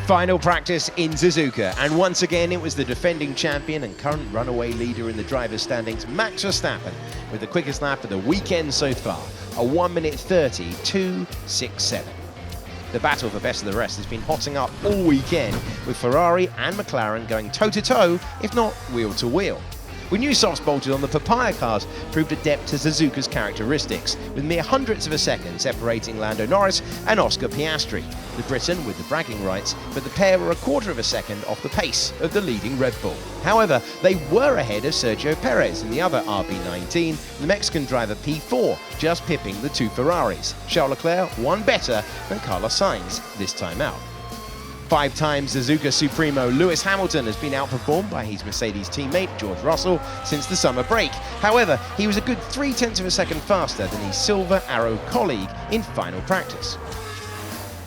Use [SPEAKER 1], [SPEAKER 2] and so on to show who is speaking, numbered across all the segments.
[SPEAKER 1] Final practice in Suzuka, and once again it was the defending champion and current runaway leader in the driver's standings, Max Verstappen, with the quickest lap of the weekend so far, a 1:30.267. The battle for best of the rest has been hotting up all weekend, with Ferrari and McLaren going toe-to-toe, if not wheel-to-wheel. We knew softs bolted on the papaya cars proved adept to Suzuka's characteristics, with mere hundredths of a second separating Lando Norris and Oscar Piastri, the Briton with the bragging rights, but the pair were a quarter of a second off the pace of the leading Red Bull. However, they were ahead of Sergio Perez in the other RB19, the Mexican driver P4, just pipping the two Ferraris. Charles Leclerc one better than Carlos Sainz this time out. Five-time Suzuka Supremo Lewis Hamilton has been outperformed by his Mercedes teammate George Russell since the summer break. However, he was a good 0.3 of a second faster than his Silver Arrow colleague in final practice.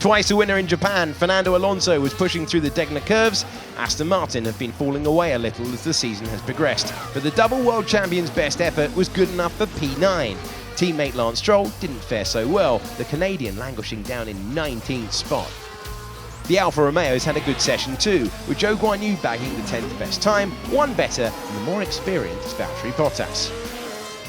[SPEAKER 1] Twice a winner in Japan, Fernando Alonso was pushing through the Degner curves. Aston Martin have been falling away a little as the season has progressed, but the double world champion's best effort was good enough for P9. Teammate Lance Stroll didn't fare so well, the Canadian languishing down in 19th spot. The Alfa Romeos had a good session too, with Zhou Guanyu bagging the 10th best time, one better than the more experienced Valtteri Bottas.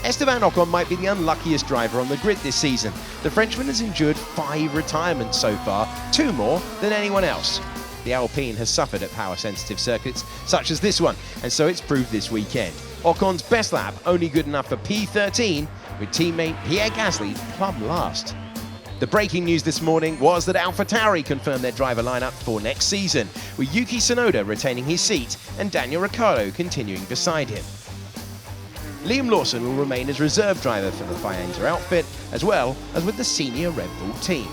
[SPEAKER 1] Esteban Ocon might be the unluckiest driver on the grid this season. The Frenchman has endured 5 retirements so far, 2 more than anyone else. The Alpine has suffered at power-sensitive circuits, such as this one, and so it's proved this weekend. Ocon's best lap only good enough for P13, with teammate Pierre Gasly plumb last. The breaking news this morning was that AlphaTauri confirmed their driver lineup for next season, with Yuki Tsunoda retaining his seat and Daniel Ricciardo continuing beside him. Liam Lawson will remain as reserve driver for the Faenza outfit, as well as with the senior Red Bull team.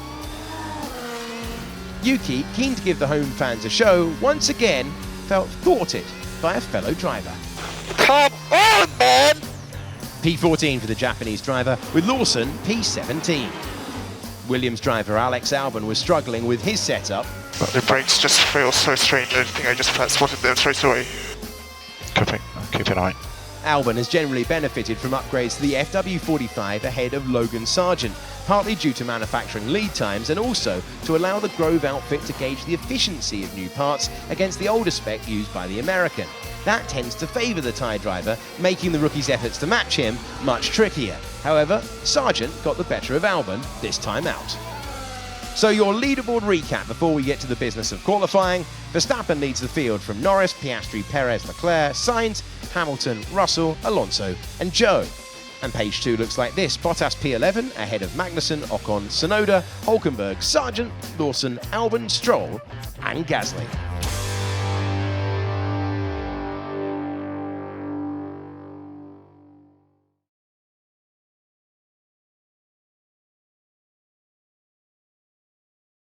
[SPEAKER 1] Yuki, keen to give the home fans a show, once again felt thwarted by a fellow driver.
[SPEAKER 2] Come on, man!
[SPEAKER 1] P14 for the Japanese driver, with Lawson P17. Williams driver Alex Albon was struggling with his setup.
[SPEAKER 2] But the brakes just feel so strange. I think I just spotted them straight away. Keep an eye.
[SPEAKER 1] Albon has generally benefited from upgrades to the FW45 ahead of Logan Sargent, partly due to manufacturing lead times and also to allow the Grove outfit to gauge the efficiency of new parts against the older spec used by the American. That tends to favour the Thai driver, making the rookie's efforts to match him much trickier. However, Sargent got the better of Albon this time out. So your leaderboard recap before we get to the business of qualifying. Verstappen leads the field from Norris, Piastri, Perez, Leclerc, Sainz, Hamilton, Russell, Alonso and Zhou. And page 2 looks like this: Bottas P11 ahead of Magnussen, Ocon, Tsunoda, Hulkenberg, Sargent, Lawson, Albon, Stroll and Gasly.